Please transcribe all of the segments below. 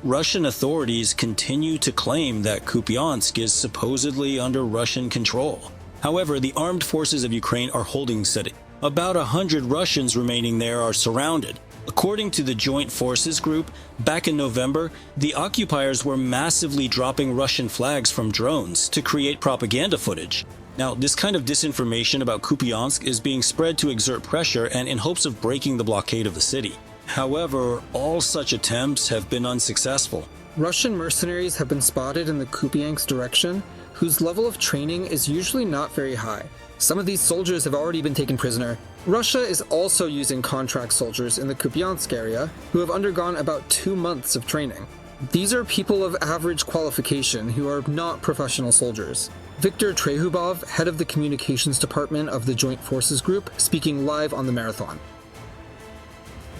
Russian authorities continue to claim that Kupiansk is supposedly under Russian control. However, the armed forces of Ukraine are holding steady. About 100 Russians remaining there are surrounded. According to the Joint Forces Group, back in November, the occupiers were massively dropping Russian flags from drones to create propaganda footage. Now, this kind of disinformation about Kupiansk is being spread to exert pressure and in hopes of breaking the blockade of the city. However, all such attempts have been unsuccessful. Russian mercenaries have been spotted in the Kupiansk direction, whose level of training is usually not very high. Some of these soldiers have already been taken prisoner. Russia is also using contract soldiers in the Kupiansk area who have undergone about 2 months of training. These are people of average qualification who are not professional soldiers. Viktor Trehubov, head of the communications department of the Joint Forces Group, speaking live on the marathon.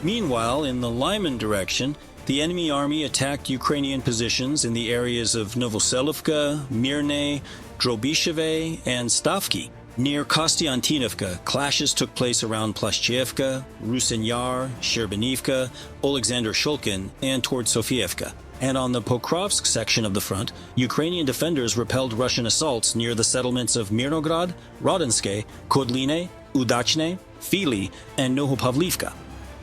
Meanwhile, in the Lyman direction, the enemy army attacked Ukrainian positions in the areas of Novoselivka, Myrne, Drobisheve, and Stavki. Near Kostiantinovka, clashes took place around Plashchevka, Rusin Yar, Sherbanivka, Oleksandr Shulkin, and toward Sofievka. And on the Pokrovsk section of the front, Ukrainian defenders repelled Russian assaults near the settlements of Myrnohrad, Rodinske, Kodline, Udachne, Fili, and Nohopavlivka.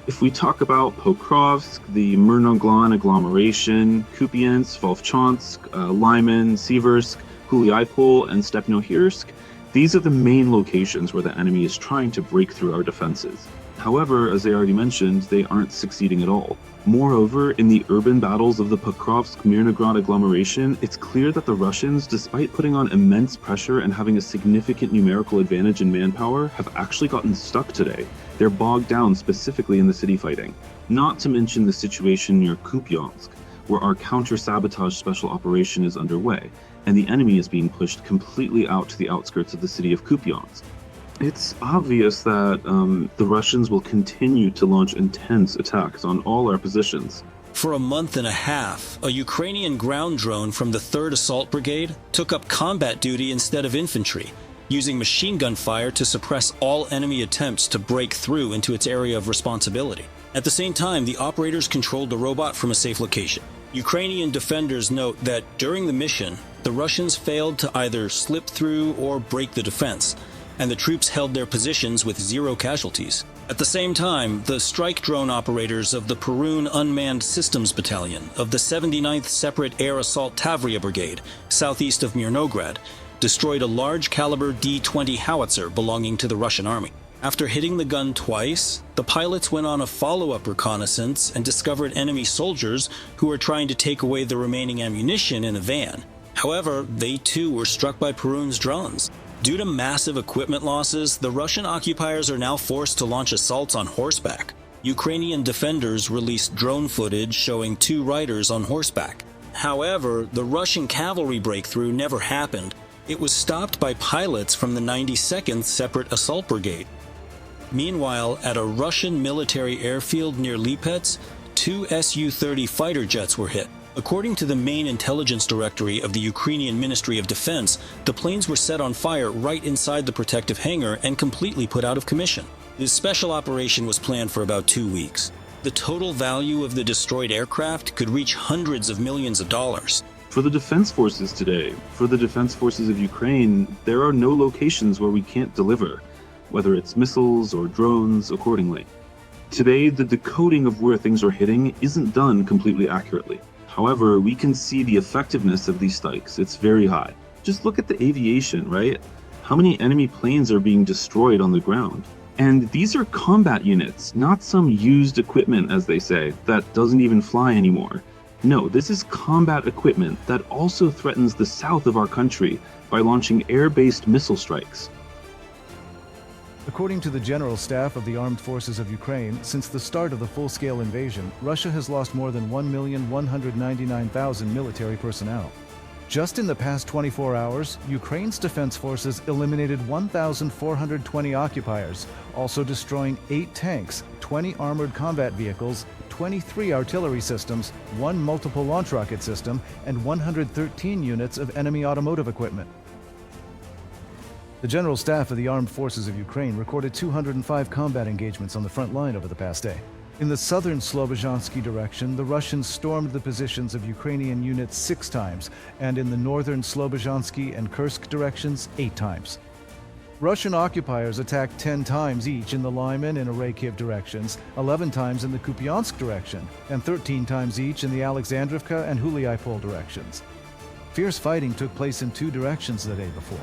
If we talk about Pokrovsk, the Myrnohrad agglomeration, Kupiansk, Vovchansk, Lyman, Siversk, Huliaipol, and Stepnohirsk, these are the main locations where the enemy is trying to break through our defenses. However, as I already mentioned, they aren't succeeding at all. Moreover, in the urban battles of the Pokrovsk-Myrnohrad agglomeration, it's clear that the Russians, despite putting on immense pressure and having a significant numerical advantage in manpower, have actually gotten stuck today. They're bogged down specifically in the city fighting. Not to mention the situation near Kupyansk, where our counter-sabotage special operation is underway, and the enemy is being pushed completely out to the outskirts of the city of Kupiansk. It's obvious that the Russians will continue to launch intense attacks on all our positions. For a month and a half, a Ukrainian ground drone from the 3rd Assault Brigade took up combat duty instead of infantry, using machine gun fire to suppress all enemy attempts to break through into its area of responsibility. At the same time, the operators controlled the robot from a safe location. Ukrainian defenders note that during the mission, the Russians failed to either slip through or break the defense, and the troops held their positions with 0 casualties. At the same time, the strike drone operators of the Perun Unmanned Systems Battalion of the 79th Separate Air Assault Tavria Brigade, southeast of Myrnohrad, destroyed a large-caliber D-20 howitzer belonging to the Russian army. After hitting the gun twice, the pilots went on a follow-up reconnaissance and discovered enemy soldiers who were trying to take away the remaining ammunition in a van. However, they too were struck by Perun's drones. Due to massive equipment losses, the Russian occupiers are now forced to launch assaults on horseback. Ukrainian defenders released drone footage showing 2 riders on horseback. However, the Russian cavalry breakthrough never happened. It was stopped by pilots from the 92nd Separate Assault Brigade. Meanwhile, at a Russian military airfield near Lipetsk, 2 Su-30 fighter jets were hit. According to the main intelligence directory of the Ukrainian Ministry of Defense, the planes were set on fire right inside the protective hangar and completely put out of commission. This special operation was planned for about 2 weeks. The total value of the destroyed aircraft could reach hundreds of millions of dollars. For the defense forces today, for the defense forces of Ukraine, there are no locations where we can't deliver, whether it's missiles or drones accordingly. Today, the decoding of where things are hitting isn't done completely accurately. However, we can see the effectiveness of these strikes. It's very high. Just look at the aviation, right? How many enemy planes are being destroyed on the ground? And these are combat units, not some used equipment, as they say, that doesn't even fly anymore. No, this is combat equipment that also threatens the south of our country by launching air-based missile strikes. According to the General Staff of the Armed Forces of Ukraine, since the start of the full-scale invasion, Russia has lost more than 1,199,000 military personnel. Just in the past 24 hours, Ukraine's defense forces eliminated 1,420 occupiers, also destroying 8 tanks, 20 armored combat vehicles, 23 artillery systems, 1 multiple launch rocket system, and 113 units of enemy automotive equipment. The General Staff of the Armed Forces of Ukraine recorded 205 combat engagements on the front line over the past day. In the southern Slobozhansky direction, the Russians stormed the positions of Ukrainian units 6 times, and in the northern Slobozhansky and Kursk directions, 8 times. Russian occupiers attacked 10 times each in the Lyman and Arakiev directions, 11 times in the Kupiansk direction, and 13 times each in the Alexandrivka and Huliaipol directions. Fierce fighting took place in 2 directions the day before.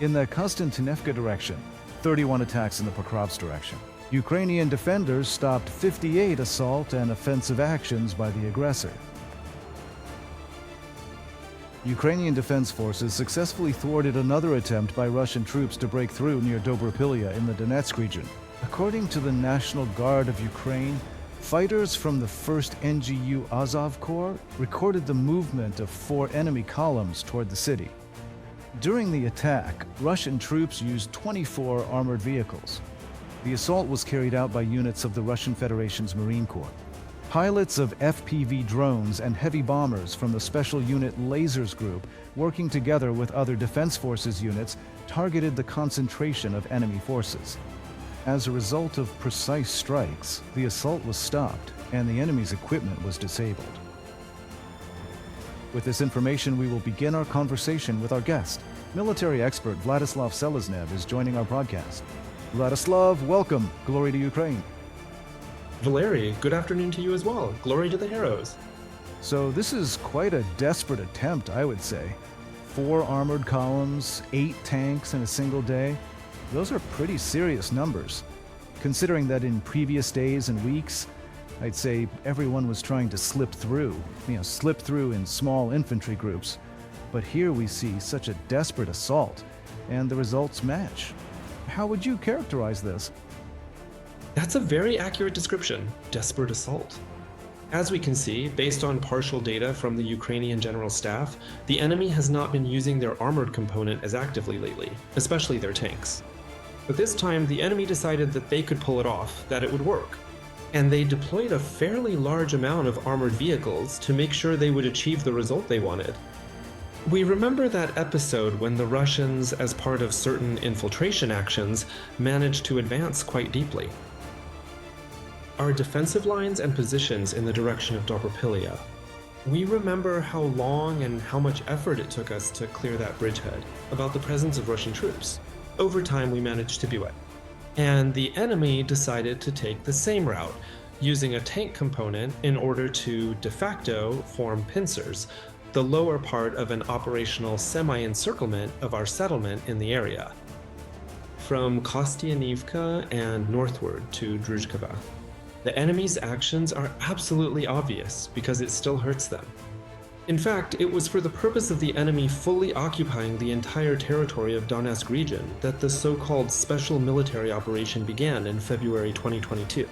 In the Konstantinivka direction, 31 attacks in the Pokrovsk direction. Ukrainian defenders stopped 58 assault and offensive actions by the aggressor. Ukrainian defense forces successfully thwarted another attempt by Russian troops to break through near Dobropilya in the Donetsk region. According to the National Guard of Ukraine, fighters from the 1st NGU Azov Corps recorded the movement of 4 enemy columns toward the city. During the attack, Russian troops used 24 armored vehicles. The assault was carried out by units of the Russian Federation's Marine Corps. Pilots of FPV drones and heavy bombers from the Special Unit Lasers Group, working together with other Defense Forces units, targeted the concentration of enemy forces. As a result of precise strikes, the assault was stopped and the enemy's equipment was disabled. With this information, we will begin our conversation with our guest. Military expert Vladyslav Seleznyov is joining our broadcast. Vladyslav, welcome. Glory to Ukraine. Valery, good afternoon to you as well. Glory to the heroes. So this is quite a desperate attempt, I would say. 4 armored columns, 8 tanks in a single day. Those are pretty serious numbers. Considering that in previous days and weeks, I'd say everyone was trying to slip through in small infantry groups. But here we see such a desperate assault, and the results match. How would you characterize this? That's a very accurate description. Desperate assault. As we can see, based on partial data from the Ukrainian General Staff, the enemy has not been using their armored component as actively lately, especially their tanks. But this time, the enemy decided that they could pull it off, that it would work. And they deployed a fairly large amount of armored vehicles to make sure they would achieve the result they wanted. We remember that episode when the Russians, as part of certain infiltration actions, managed to advance quite deeply. Our defensive lines and positions in the direction of Dobropilya. We remember how long and how much effort it took us to clear that bridgehead, about the presence of Russian troops. Over time, we managed to do it. And the enemy decided to take the same route, using a tank component in order to de facto form pincers, the lower part of an operational semi-encirclement of our settlement in the area, from Kostianivka and northward to Druzhkova. The enemy's actions are absolutely obvious because it still hurts them. In fact, it was for the purpose of the enemy fully occupying the entire territory of Donetsk region that the so-called special military operation began in February 2022.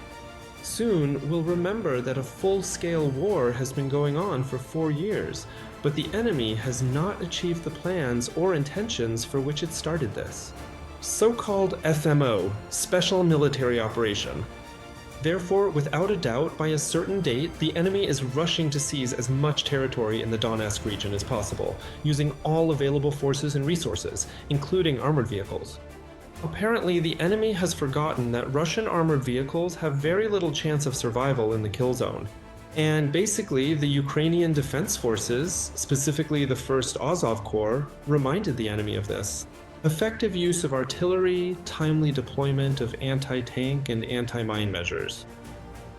Soon, we'll remember that a full-scale war has been going on for 4 years, but the enemy has not achieved the plans or intentions for which it started this. So-called FMO, Special Military Operation. Therefore, without a doubt, by a certain date, the enemy is rushing to seize as much territory in the Donetsk region as possible, using all available forces and resources, including armored vehicles. Apparently, the enemy has forgotten that Russian armored vehicles have very little chance of survival in the kill zone. And basically, the Ukrainian Defense Forces, specifically the 1st Azov Corps, reminded the enemy of this. Effective use of artillery, timely deployment of anti-tank and anti-mine measures.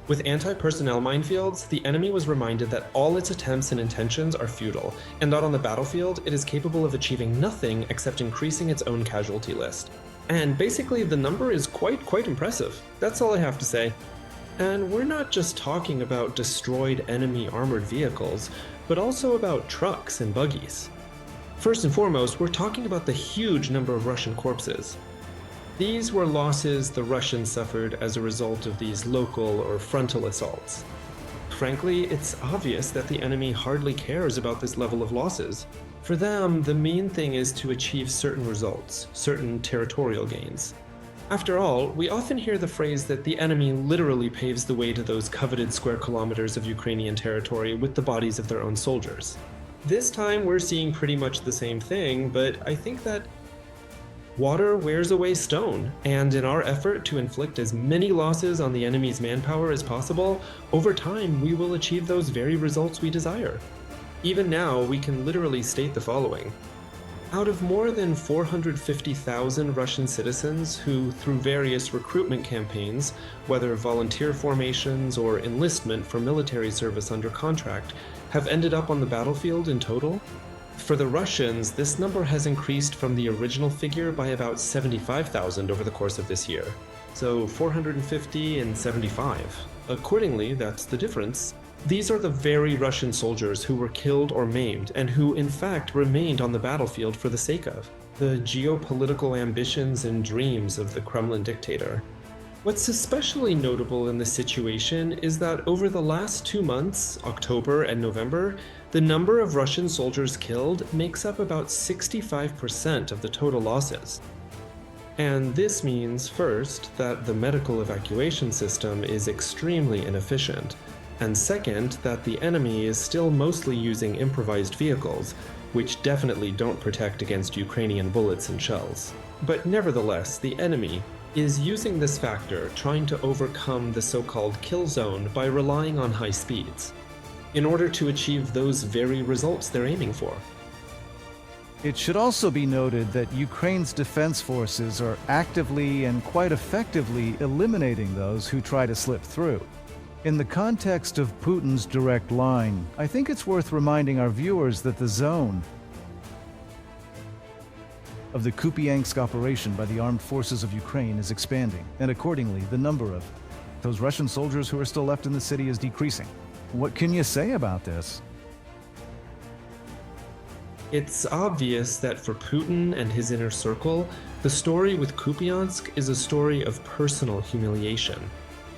With anti-personnel minefields, the enemy was reminded that all its attempts and intentions are futile, and that on the battlefield, it is capable of achieving nothing except increasing its own casualty list. And basically, the number is quite impressive. That's all I have to say. And we're not just talking about destroyed enemy armored vehicles, but also about trucks and buggies. First and foremost, we're talking about the huge number of Russian corpses. These were losses the Russians suffered as a result of these local or frontal assaults. Frankly, it's obvious that the enemy hardly cares about this level of losses. For them, the main thing is to achieve certain results, certain territorial gains. After all, we often hear the phrase that the enemy literally paves the way to those coveted square kilometers of Ukrainian territory with the bodies of their own soldiers. This time we're seeing pretty much the same thing, but I think that Water wears away stone, and in our effort to inflict as many losses on the enemy's manpower as possible, over time we will achieve those very results we desire. Even now, we can literally state the following. Out of more than 450,000 Russian citizens who, through various recruitment campaigns, whether volunteer formations or enlistment for military service under contract, have ended up on the battlefield in total, for the Russians, this number has increased from the original figure by about 75,000 over the course of this year. So 450 and 75. Accordingly, that's the difference. These are the very Russian soldiers who were killed or maimed, and who in fact remained on the battlefield for the sake of the geopolitical ambitions and dreams of the Kremlin dictator. What's especially notable in this situation is that over the last 2 months, October and November, the number of Russian soldiers killed makes up about 65% of the total losses. And this means, first, that the medical evacuation system is extremely inefficient, and second, that the enemy is still mostly using improvised vehicles, which definitely don't protect against Ukrainian bullets and shells. But nevertheless, the enemy is using this factor, trying to overcome the so-called kill zone by relying on high speeds, in order to achieve those very results they're aiming for. It should also be noted that Ukraine's defense forces are actively and quite effectively eliminating those who try to slip through. In the context of Putin's direct line, I think it's worth reminding our viewers that the zone of the Kupiansk operation by the armed forces of Ukraine is expanding, and accordingly, the number of those Russian soldiers who are still left in the city is decreasing. What can you say about this? It's obvious that for Putin and his inner circle, the story with Kupiansk is a story of personal humiliation.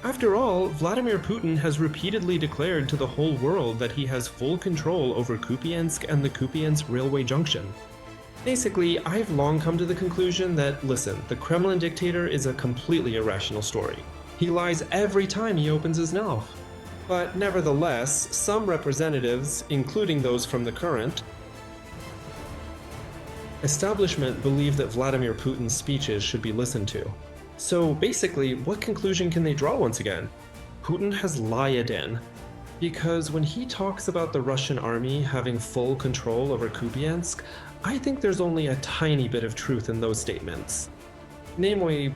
After all, Vladimir Putin has repeatedly declared to the whole world that he has full control over Kupiansk and the Kupiansk railway junction. Basically, I've long come to the conclusion that, listen, the Kremlin dictator is a completely irrational story. He lies every time he opens his mouth. But nevertheless, some representatives, including those from the current establishment, believe that Vladimir Putin's speeches should be listened to. So basically, what conclusion can they draw once again? Putin has lied in. Because when he talks about the Russian army having full control over Kupiansk, I think there's only a tiny bit of truth in those statements. Namely,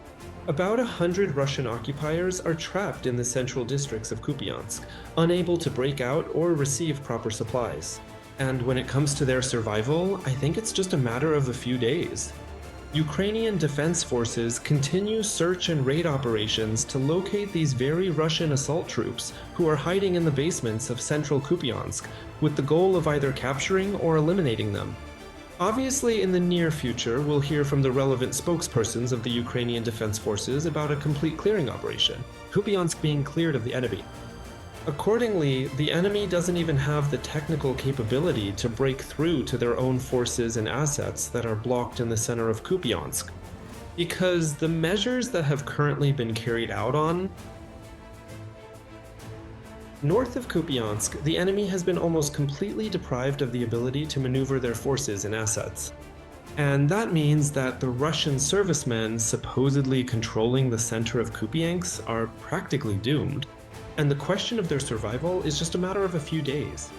about 100 Russian occupiers are trapped in the central districts of Kupiansk, unable to break out or receive proper supplies. And when it comes to their survival, I think it's just a matter of a few days. Ukrainian defense forces continue search and raid operations to locate these very Russian assault troops who are hiding in the basements of central Kupiansk, with the goal of either capturing or eliminating them. Obviously, in the near future, we'll hear from the relevant spokespersons of the Ukrainian Defense Forces about a complete clearing operation, Kupiansk being cleared of the enemy. Accordingly, the enemy doesn't even have the technical capability to break through to their own forces and assets that are blocked in the center of Kupiansk, because the measures that have currently been carried out on north of Kupiansk, the enemy has been almost completely deprived of the ability to maneuver their forces and assets. And that means that the Russian servicemen supposedly controlling the center of Kupiansk are practically doomed, and the question of their survival is just a matter of a few days.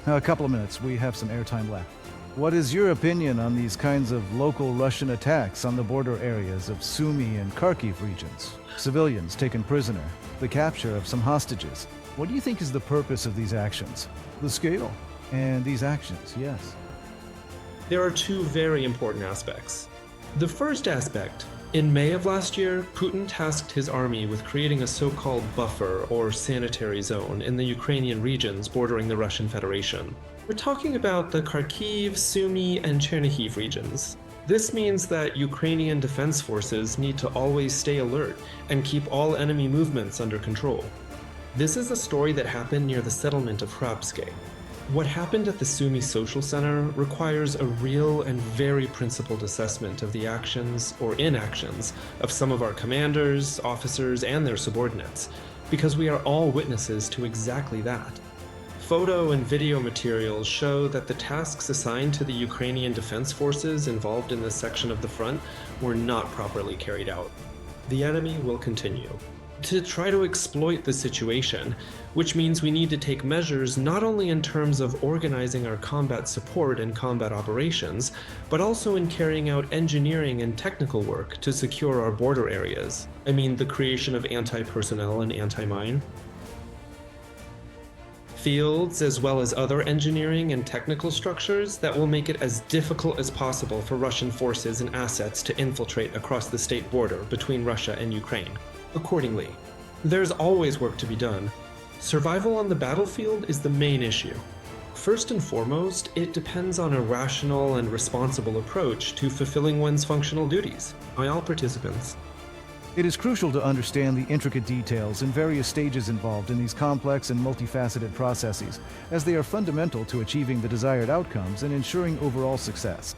A couple of minutes, we have some airtime left. What is your opinion on these kinds of local Russian attacks on the border areas of Sumy and Kharkiv regions? Civilians taken prisoner, the capture of some hostages. What do you think is the purpose of these actions? The scale? And these actions, yes. There are two very important aspects. The first aspect, in May of last year, Putin tasked his army with creating a so-called buffer or sanitary zone in the Ukrainian regions bordering the Russian Federation. We're talking about the Kharkiv, Sumy, and Chernihiv regions. This means that Ukrainian defense forces need to always stay alert and keep all enemy movements under control. This is a story that happened near the settlement of Hrabske. What happened at the Sumy Social Center requires a real and very principled assessment of the actions or inactions of some of our commanders, officers, and their subordinates, because we are all witnesses to exactly that. photo and video materials show that the tasks assigned to the Ukrainian defense forces involved in this section of the front were not properly carried out. The enemy will continue to try to exploit the situation, which means we need to take measures not only in terms of organizing our combat support and combat operations, but also in carrying out engineering and technical work to secure our border areas. I mean, the creation of anti-personnel and anti-mine fields, as well as other engineering and technical structures that will make it as difficult as possible for Russian forces and assets to infiltrate across the state border between Russia and Ukraine. Accordingly, there's always work to be done. Survival on the battlefield is the main issue. First and foremost, it depends on a rational and responsible approach to fulfilling one's functional duties by all participants. It is crucial to understand the intricate details and various stages involved in these complex and multifaceted processes, as they are fundamental to achieving the desired outcomes and ensuring overall success.